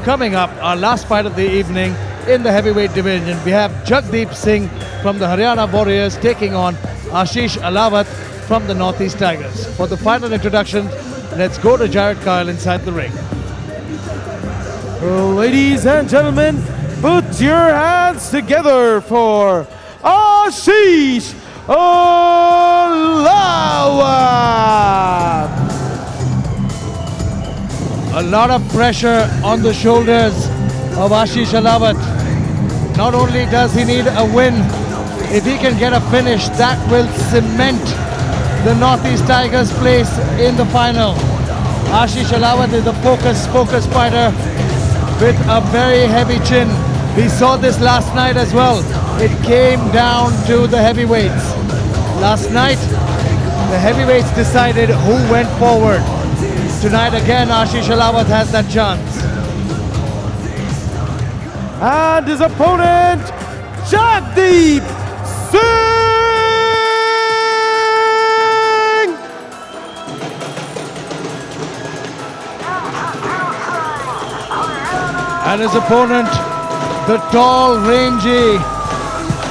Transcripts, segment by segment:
Coming up, our last fight of the evening in the heavyweight division, we have Jagdeep Singh from the Haryana Warriors taking on Ashish Ahlawat from the Northeast Tigers. For the final introduction, let's go to Jared Kyle inside the ring. Ladies and gentlemen, put your hands together for Ashish Ahlawat. A lot of pressure on the shoulders of Ashish Ahlawat. Not only does he need a win, if he can get a finish, that will cement the Northeast Tigers' place in the final. Ashish Ahlawat is a focused fighter with a very heavy chin. We saw this last night as well. It came down to the heavyweights. Last night, the heavyweights decided who went forward. Tonight again, Ashish Ahlawat has that chance. And his opponent, Jagdeep Singh! And his opponent, the tall, rangy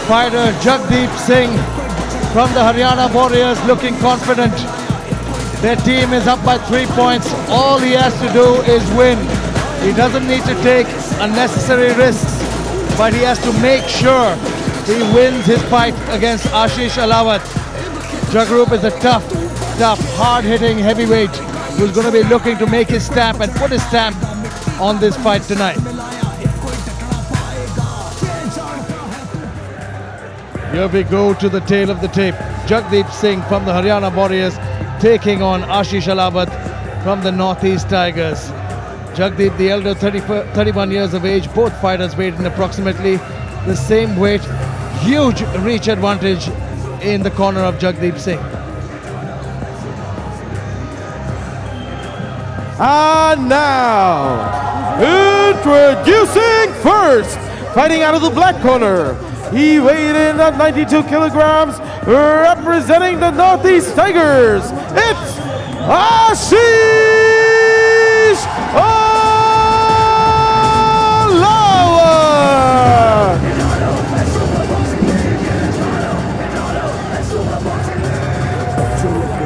fighter Jagdeep Singh from the Haryana Warriors, looking confident. Their team is up by 3 points. All he has to do is win. He doesn't need to take unnecessary risks, but he has to make sure he wins his fight against Ashish Ahlawat. Jagdeep is a tough, hard-hitting heavyweight who's going to be looking to make his stamp and put his stamp on this fight tonight. Here we go to the tail of the tape. Jagdeep Singh from the Haryana Warriors taking on Ashish Ahlawat from the Northeast Tigers. Jagdeep, the elder, 31 years of age. Both fighters weighed in approximately the same weight. Huge reach advantage in the corner of Jagdeep Singh. And now, introducing first, fighting out of the black corner. He weighed in at 92 kilograms, representing the Northeast Tigers. It's Ashish Ahlawat.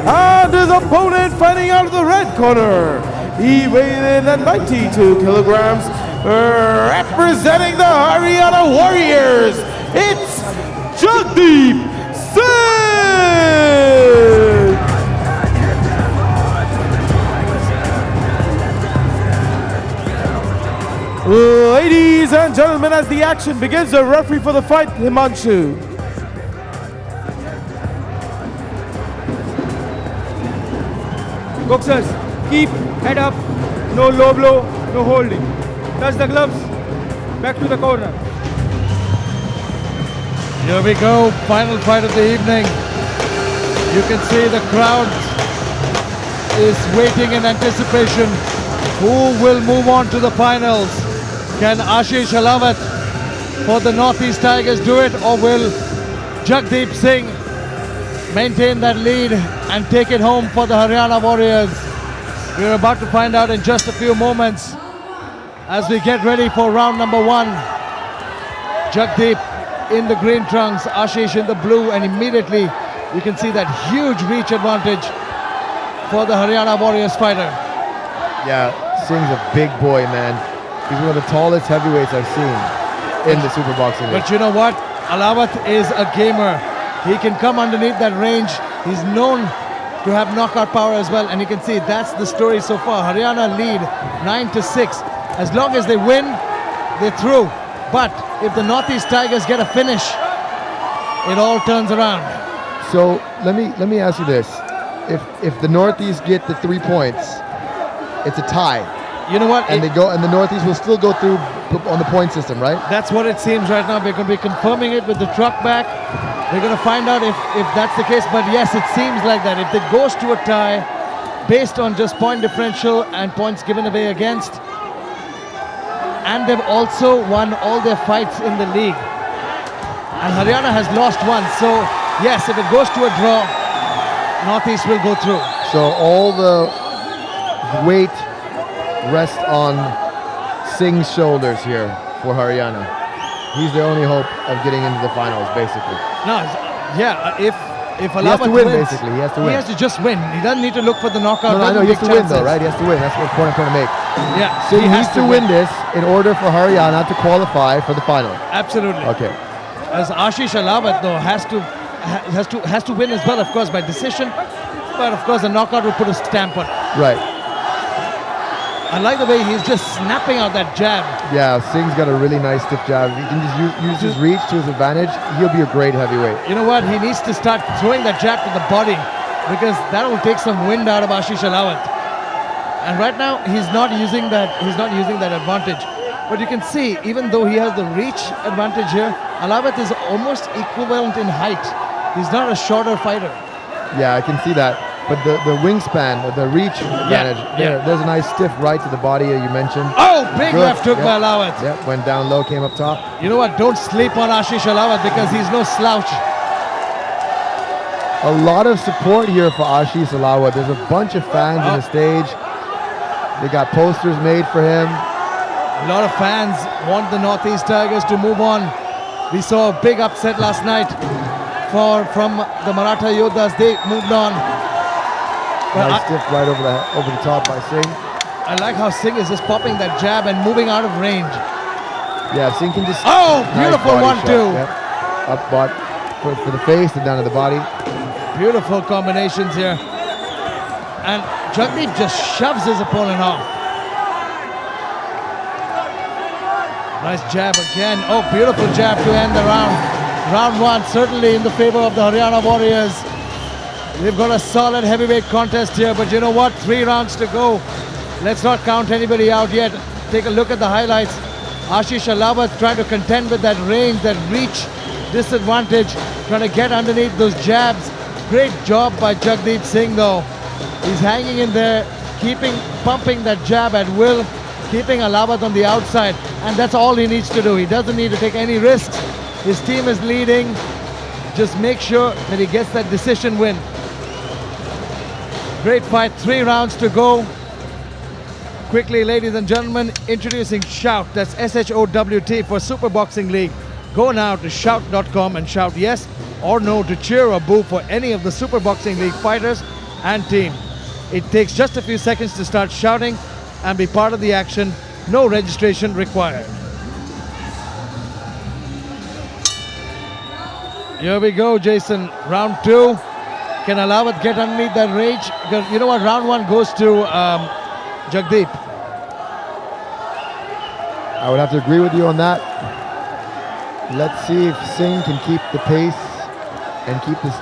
And his opponent fighting out of the red corner. He weighed in at 92 kilograms, representing the Haryana Warriors. It's Jagdeep Singh! Ladies and gentlemen, as the action begins, the referee for the fight, Himanshu. Boxers, keep head up, no low blow, no holding. Touch the gloves, back to the corner. Here we go, final fight of the evening. You can see the crowd is waiting in anticipation. Who will move on to the finals? Can Ashish Ahlawat for the Northeast Tigers do it, or will Jagdeep Singh maintain that lead and take it home for the Haryana Warriors? We're about to find out in just a few moments as we get ready for round number 1. Jagdeep in the green trunks, Ashish in the blue, and immediately you can see that huge reach advantage for the Haryana Warriors fighter. Yeah, Singh's a big boy, man. He's one of the tallest heavyweights I've seen in the super boxing. But you know what? Ahlawat is a gamer. He can come underneath that range. He's known to have knockout power as well, and you can see that's the story so far. Haryana lead 9-6. As long as they win, they're through. But if the Northeast Tigers get a finish, it all turns around. So let me ask you this: if the Northeast get the 3 points, it's a tie. You know what? And the Northeast will still go through on the point system, right? That's what it seems right now. We're going to be confirming it with the truck back. We're going to find out if that's the case. But yes, it seems like that. If it goes to a tie, based on just point differential and points given away against, and they've also won all their fights in the league. And Haryana has lost one. So yes, if it goes to a draw, Northeast will go through. So all the weight rests on Singh's shoulders here for Haryana. He's the only hope of getting into the finals, basically. No, if He has Ahlawat to win, wins, basically. He has to win. he has to just win. He doesn't need to look for the knockout. No, I know doesn't he has take to win, though, chances. right? He has to win. That's what point I'm trying to make. Yeah, So he has needs to win this in order for Haryana to qualify for the final. Absolutely. Okay. As Ashish Ahlawat though has to win as well, of course, by decision. But of course, the knockout will put a stamp on it. Right. I like the way he's just snapping out that jab. Yeah, Singh's got a really nice stiff jab. He can just use his reach to his advantage. He'll be a great heavyweight. You know what? He needs to start throwing that jab to the body because that will take some wind out of Ashish Ahlawat. And right now, he's not using that. He's not using that advantage. But you can see, even though he has the reach advantage here, Ahlawat is almost equivalent in height. He's not a shorter fighter. Yeah, I can see that. But the wingspan, the reach advantage, there's a nice stiff right to the body you mentioned. Oh, big Good. left hook by Ahlawat. Yep, went down low, came up top. You know what? Don't sleep on Ashish Ahlawat because he's no slouch. A lot of support here for Ashish Ahlawat. There's a bunch of fans on the stage. They got posters made for him. A lot of fans want the Northeast Tigers to move on. We saw a big upset last night from the Maratha Yodhas. They moved on. But Nice stiff right over the top by Singh. I like how Singh is just popping that jab and moving out of range. Yeah, Singh can just... Oh, nice beautiful body 1-2. shot. Yep. Up butt for the face and down to the body. Beautiful combinations here. And Jagdeep just shoves his opponent off. Nice jab again. Oh, beautiful jab to end the round. Round one, certainly in the favor of the Haryana Warriors. They've got a solid heavyweight contest here, but you know what? 3 rounds to go. Let's not count anybody out yet. Take a look at the highlights. Ashish Ahlawat trying to contend with that range, that reach disadvantage, trying to get underneath those jabs. Great job by Jagdeep Singh though. He's hanging in there, pumping that jab at will, keeping Ahlawat on the outside, and that's all he needs to do. He doesn't need to take any risks. His team is leading. Just make sure that he gets that decision win. Great fight, 3 rounds to go. Quickly, ladies and gentlemen, introducing Shout. That's SHOWT for Super Boxing League. Go now to shout.com and shout yes or no to cheer or boo for any of the Super Boxing League fighters and team. It takes just a few seconds to start shouting and be part of the action. No registration required. Here we go, Jason. Round 2. Can Ahlawat get underneath that range? Because you know what? Round 1 goes to Jagdeep. I would have to agree with you on that. Let's see if Singh can keep the pace and keep this.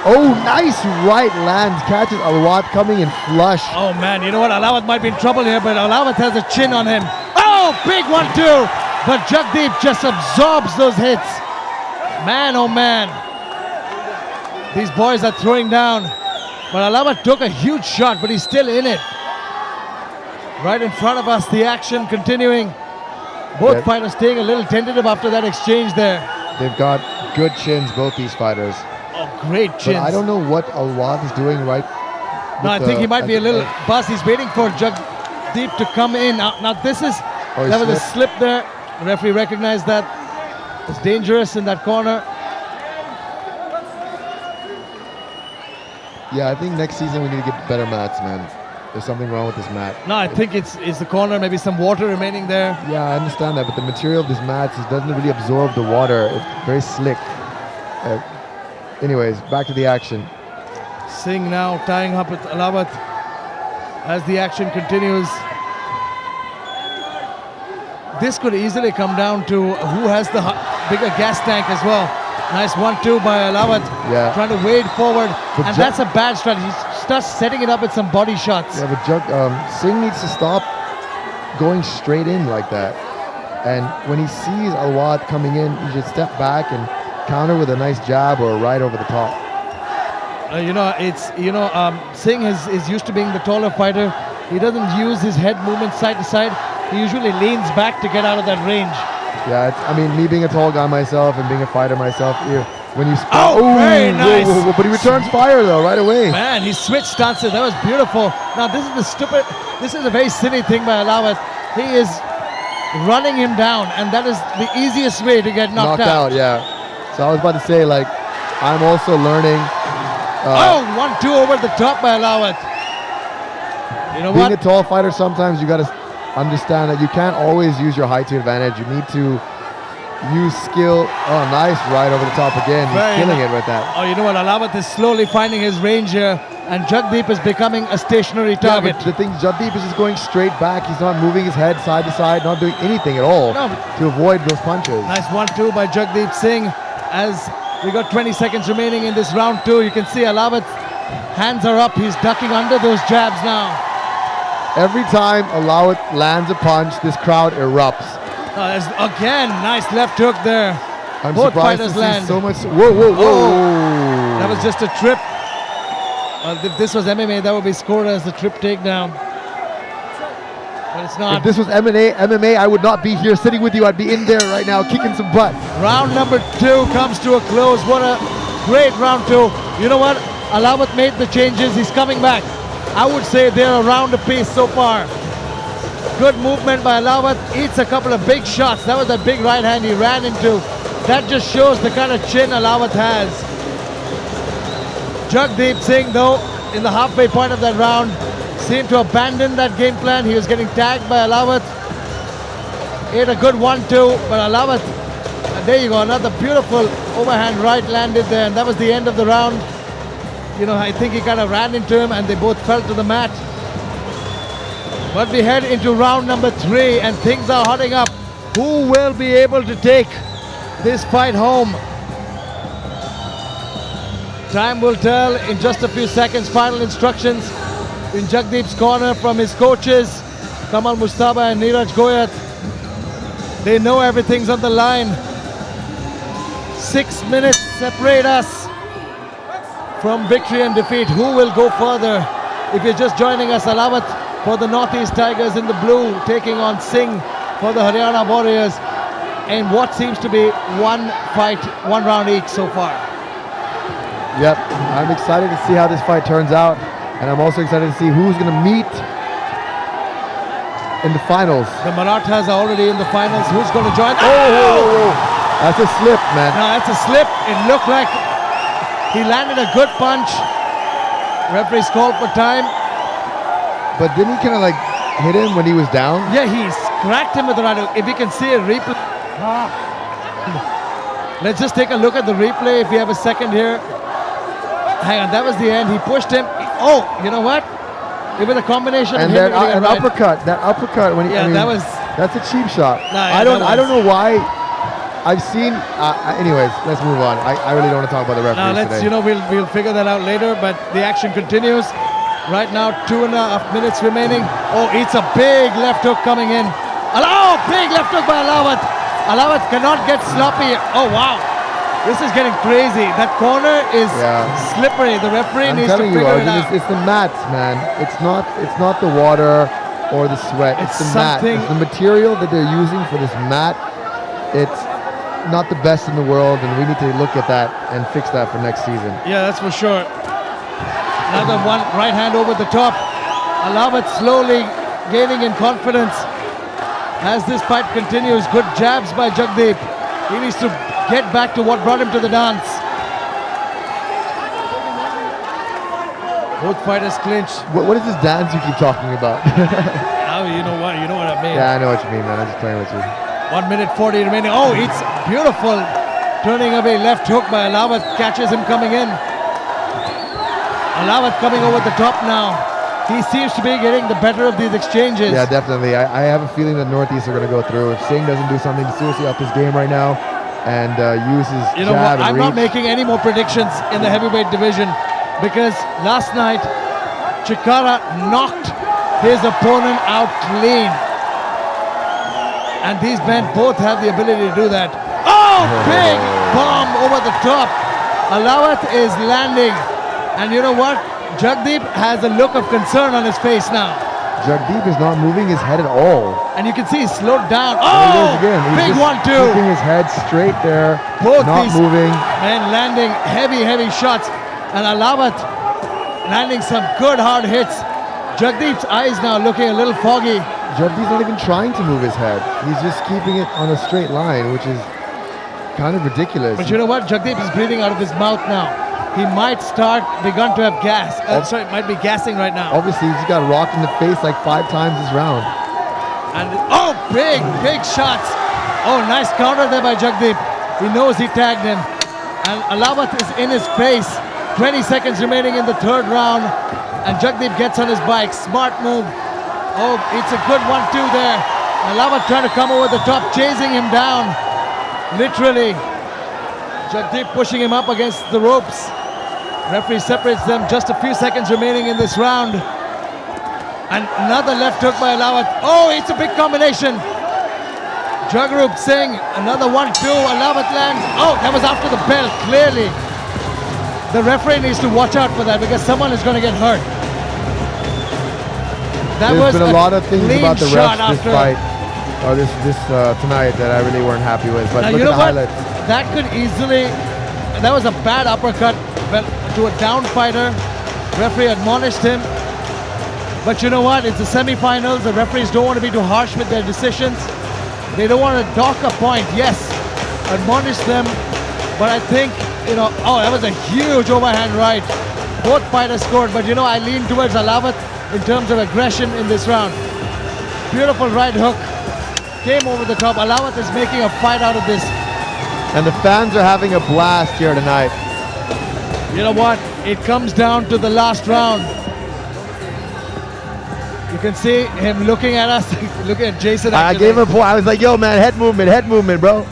Oh, nice right lands. Catches Ahlawat coming in flush. Oh man, you know what? Ahlawat might be in trouble here, but Ahlawat has a chin on him. Oh, big 1-2. But Jagdeep just absorbs those hits. Man, oh man. These boys are throwing down. But Ahlawat took a huge shot, but he's still in it. Right in front of us, the action continuing. Both fighters staying a little tentative after that exchange there. They've got good chins, both these fighters. Oh, great chins. But I don't know what Ahlawat is doing right. No, I think he might be a little buzzed. He's waiting for Jagdeep to come in. Now this is, that was a slip there. The referee recognized that. It's dangerous in that corner. Yeah, I think next season we need to get better mats, man. There's something wrong with this mat. No, I think it's the corner, maybe some water remaining there. Yeah, I understand that, but the material of these mats doesn't really absorb the water. It's very slick. Anyways, back to the action. Singh now tying up with Ahlawat as the action continues. This could easily come down to who has the bigger gas tank as well. Nice 1-2 by Ahlawat. Yeah. Trying to wade forward. But And that's a bad strategy. He starts setting it up with some body shots. Yeah, but Singh needs to stop going straight in like that. And when he sees Ahlawat coming in, he should step back and counter with a nice jab or a right over the top. Singh is used to being the taller fighter. He doesn't use his head movement side to side. He usually leans back to get out of that range. Yeah, me being a tall guy myself and being a fighter myself, when you very nice. But he returns fire though right away. Man, he switched stances. That was beautiful. Now this is a very silly thing by Ahlawat. He is running him down, and that is the easiest way to get knocked out. Yeah. So I was about to say, like, I'm also learning. 1-2 over the top by Ahlawat. You know Being what? a tall fighter, sometimes you got to understand that you can't always use your height to advantage. You need to use skill. Oh, nice right over the top again. He's Very killing nice. it with that. Oh, you know what? Ahlawat is slowly finding his range here, and Jagdeep is becoming a stationary Yeah, target. but the thing, Jagdeep is just going straight back. He's not moving his head side to side, not doing anything at all No. to avoid those punches. Nice 1-2 by Jagdeep Singh. As we got 20 seconds remaining in this round 2, you can see Ahlawat's hands are up. He's ducking under those jabs now. Every time Ahlawat lands a punch, this crowd erupts. Again, nice left hook there. I'm Both surprised to fighters see land. so much. Whoa, whoa, whoa! That was just a trip. If this was MMA, that would be scored as a trip takedown. But it's not. If this was MMA, I would not be here sitting with you. I'd be in there right now, kicking some butt. Round number 2 comes to a close. What a great round 2. You know what? Ahlawat made the changes. He's coming back. I would say they're around the pace so far. Good movement by Ahlawat. Eats a couple of big shots. That was a big right hand he ran into. That just shows the kind of chin Ahlawat has. Jagdeep Singh, though, in the halfway point of that round, seemed to abandon that game plan. He was getting tagged by Ahlawat. Ate a good 1-2, but Ahlawat, and there you go, another beautiful overhand right landed there, and that was the end of the round. You know, I think he kind of ran into him and they both fell to the mat. But we head into round number 3 and things are hotting up. Who will be able to take this fight home? Time will tell in just a few seconds. Final instructions in Jagdeep's corner from his coaches, Kamal Mustaba and Neeraj Goyat. They know everything's on the line. 6 minutes separate us from victory and defeat. Who will go further? If you're just joining us, Ahlawat for the Northeast Tigers in the blue, taking on Singh for the Haryana Warriors, and what seems to be one fight, one round each so far. Yep, I'm excited to see how this fight turns out, and I'm also excited to see who's going to meet in the finals. The Marathas are already in the finals. Who's going to join? Oh! That's a slip, man. No, that's a slip. It looked like he landed a good punch. Referee's called for time. But didn't he kind of like hit him when he was down? Yeah, he's cracked him with the right hook. If you can see a replay. Let's just take a look at the replay if we have a second here. Hang on, that was the end. He pushed him. Oh, you know what? It was a combination And of then him hitting it an right. uppercut when he, Yeah, I mean, that was. that's a cheap shot. No, yeah, I don't that was- know why. I've seen. Anyways, let's move on. I really don't want to talk about the referees Now let's, today. you know, we'll figure that out later. But the action continues. Right now, 2.5 minutes remaining. Oh, it's a big left hook coming in. Oh, big left hook by Ahlawat. Ahlawat cannot get sloppy. Oh wow, this is getting crazy. That corner is slippery. The referee I'm needs to telling you, figure it Arjun, out. it's the mats, man. It's not the water or the sweat. It's It's the mat. something- It's the material that they're using for this mat. It's not the best in the world, and we need to look at that and fix that for next season. Yeah, that's for sure. Another one right hand over the top. Ahlawat slowly gaining in confidence as this fight continues. Good jabs by Jagdeep. He needs to get back to what brought him to the dance. Both fighters clinch. What is this dance you keep talking about? Oh, you know what I mean. Yeah, I know what you mean, man. I'm just playing with you. 1 minute 40 remaining. Oh, it's beautiful. Turning away left hook by Ahlawat. Catches him coming in. Ahlawat coming over the top now. He seems to be getting the better of these exchanges. Yeah, definitely. I have a feeling that Northeast are going to go through. If Singh doesn't do something to seriously up his game right now and use his You know jab what? and I'm not reach. making any more predictions in the heavyweight division because last night Chikara knocked his opponent out clean. And these men both have the ability to do that. Oh, big bomb over the top. Ahlawat is landing. And you know what? Jagdeep has a look of concern on his face now. Jagdeep is not moving his head at all. And you can see he's slowed down. There he goes Oh, again. He's big just 1-2. keeping his head straight there, Both not these moving. men landing heavy shots. And Ahlawat landing some good hard hits. Jagdeep's eyes now looking a little foggy. Jagdeep's not even trying to move his head. He's just keeping it on a straight line, which is kind of ridiculous. But you know what? Jagdeep is breathing out of his mouth now. He might begun to have gas. Might be gassing right now. Obviously, he's got rocked in the face like 5 times this round. And big shots. Oh, nice counter there by Jagdeep. He knows he tagged him. And Ahlawat is in his face. 20 seconds remaining in the third round. And Jagdeep gets on his bike. Smart move. Oh, it's a good 1-2 there. Ahlawat trying to come over the top, chasing him down. Literally. Jagdeep pushing him up against the ropes. Referee separates them. Just a few seconds remaining in this round. And another left hook by Ahlawat. Oh, it's a big combination. Jagdeep Singh, another 1-2. Ahlawat lands. Oh, that was after the bell, clearly. The referee needs to watch out for that because someone is going to get hurt. There's been a lot of things about the refs this fight, or this tonight, that I really weren't happy with. But look at the highlights. That could easily, that was a bad uppercut to a down fighter. Referee admonished him. But you know what? It's the semifinals. The referees don't want to be too harsh with their decisions. They don't want to dock a point. Yes, admonish them. But I think, oh, that was a huge overhand right. Both fighters scored. But I lean towards Ahlawat in terms of aggression in this round. Beautiful right hook. Came over the top. Ahlawat is making a fight out of this. And the fans are having a blast here tonight. You know what? It comes down to the last round. You can see him looking at us, looking at Jason. I gave him a point. I was like, yo, man, head movement, bro.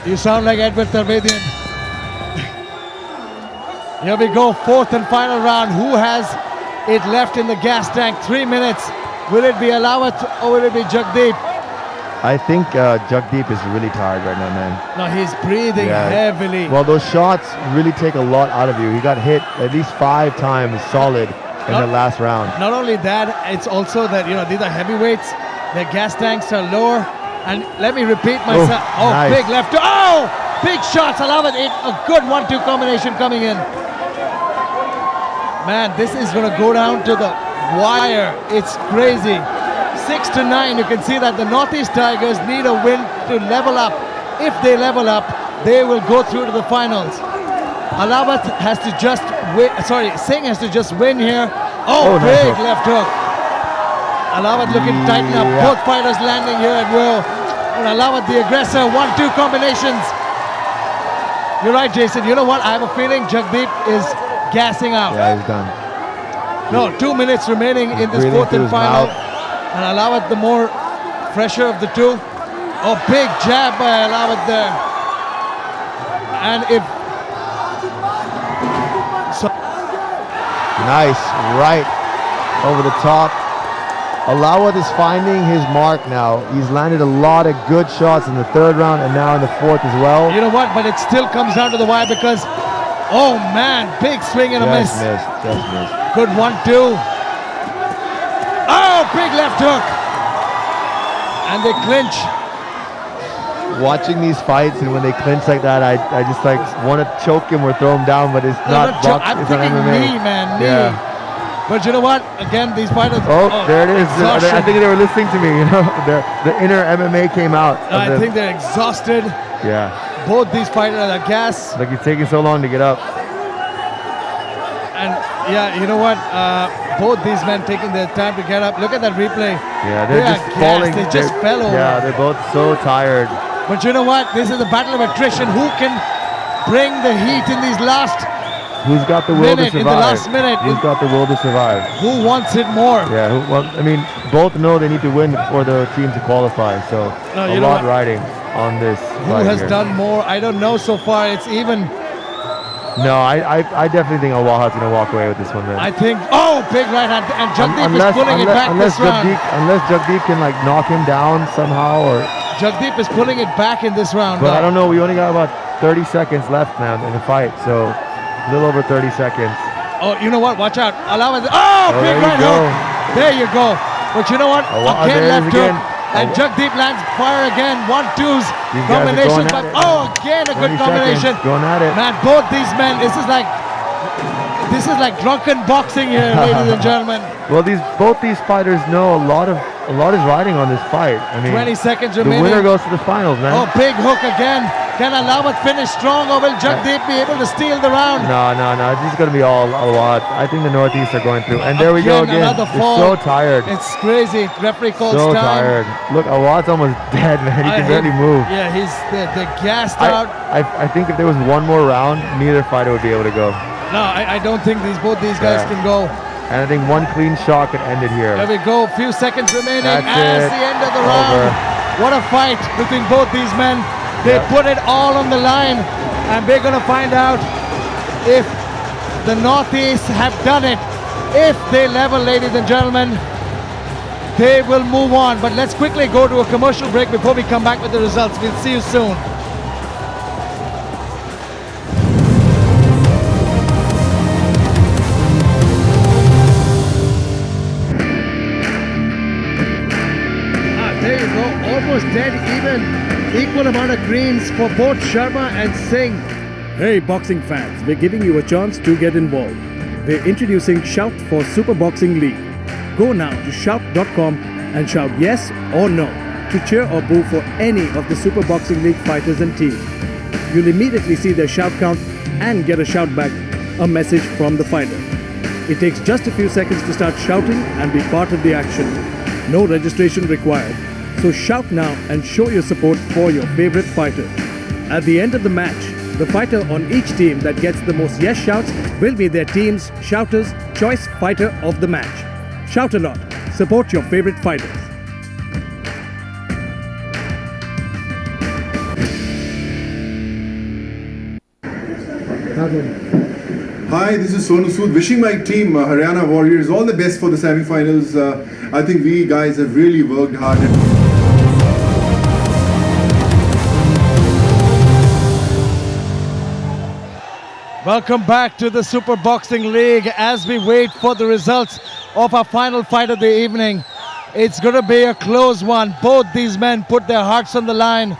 You sound like Edward Tarvedian. Here we go, fourth and final round. Who has it left in the gas tank? 3 minutes. Will it be Ahlawat or will it be Jagdeep? I think Jagdeep is really tired right now, man. No, he's breathing heavily. Well, those shots really take a lot out of you. He got hit at least 5 times solid in the last round. Not only that, it's also that, these are heavyweights. Their gas tanks are lower. And let me repeat myself. Oh, nice. Big left. Oh, big shots. Ahlawat, a good 1-2 combination coming in. Man, this is going to go down to the wire. It's crazy. 6-9. You can see that the Northeast Tigers need a win to level up. If they level up, they will go through to the finals. Ahlawat has to just win. Singh has to just win here. Oh, big nice left hook. Ahlawat looking to tighten up. Both fighters landing here at will. And Ahlawat the aggressor. 1-2 combinations. You're right, Jason. You know what? I have a feeling Jagdeep is gassing out. Yeah, he's done. No, 2 minutes remaining in this fourth and final. And Ahlawat the more fresher of the two. Oh, big jab by Ahlawat there. And if nice right over the top. Ahlawat is finding his mark now. He's landed a lot of good shots in the third round and now in the fourth as well. You know what? But it still comes down to the wire because, oh man, big swing and a miss. Just missed. Good 1-2. Oh, big left hook. And they clinch. Watching these fights, and when they clinch like that, I just like want to choke him or throw him down, but it's not boxing. I'm thinking knee, man, knee. Yeah. But you know what? Again, these fighters. Oh, there it is. I think they were listening to me. The inner MMA came out. I think they're exhausted. Yeah. Both these fighters are gas. Like it's taking so long to get up. And yeah, you know what? Both these men taking their time to get up. Look at that replay. Yeah, they're just falling. They just fell over. Yeah, they're both so tired. But you know what? This is a battle of attrition. Who can bring the heat in these last Who's got the will to survive? In the last minute. Who's got the will to survive? Who wants it more? Yeah, I mean, both know they need to win for the team to qualify. So a lot riding on this. Who has done more? I don't know so far. It's even. No, I definitely think Ahlawat's going to walk away with this one, man. I think, big right hand, and Jagdeep is pulling it back this round. Unless Jagdeep can like knock him down somehow, or Jagdeep is pulling it back in this round. But I don't know, we only got about 30 seconds left now in the fight, so a little over 30 seconds. Oh, you know what? Watch out. Big right hook. There you go. But you know what? Again left hook. And Jagdeep lands fire again. 1-2s. Combinations. But again a good combination. Going at it. Man, both these men, this is like drunken boxing here, ladies and gentlemen. Well, both these fighters know a lot of lot is riding on this fight. I mean, 20 seconds the remaining. winner goes to the finals, man. Oh, big hook again. Can Ahlawat finish strong, or will Jagdeep be able to steal the round? No. This is going to be all Ahlawat. I think the Northeast are going through. And there we go again. Another fall. They're so tired. It's crazy. Referee calls So time. tired. Look, Ahlawat's almost dead, man. He can barely move. Yeah, they're gassed out. I think if there was one more round, neither fighter would be able to go. No, I don't think both these guys Yeah. can go. And I think one clean shot could end it here. There we go. Few seconds remaining. That's As it. the end of the Over. round. What a fight between both these men. They Yeah. put it all on the line, and we're going to find out if the Northeast have done it. If they level, ladies and gentlemen, they will move on. But let's quickly go to a commercial break before we come back with the results. We'll see you soon. There you go, almost dead even. Equal amount of greens for both Sharma and Singh. Hey boxing fans, we're giving you a chance to get involved. We're introducing Shout for Super Boxing League. Go now to shout.com and shout yes or no to cheer or boo for any of the Super Boxing League fighters and teams. You'll immediately see their shout count and get a shout back, a message from the fighter. It takes just a few seconds to start shouting and be part of the action. No registration required. So shout now and show your support for your favorite fighter. At the end of the match, the fighter on each team that gets the most yes shouts will be their team's Shouters' Choice Fighter of the match. Shout a lot. Support your favorite fighters. Hi, this is Sonu Sood wishing my team, Haryana Warriors, all the best for the semi-finals. I think we guys have really worked hard. Welcome back to the Super Boxing League as we wait for the results of our final fight of the evening. It's going to be a close one. Both these men put their hearts on the line.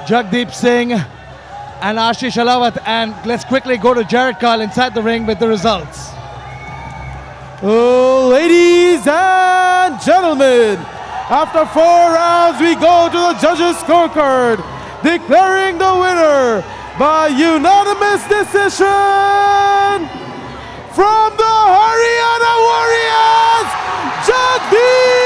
Jagdeep Singh and Ashish Ahlawat. And let's quickly go to Jared Carl inside the ring with the results. Oh, ladies and gentlemen, after 4 rounds, we go to the judges' scorecard, declaring the winner by unanimous decision from the Haryana Warriors, Jagdeep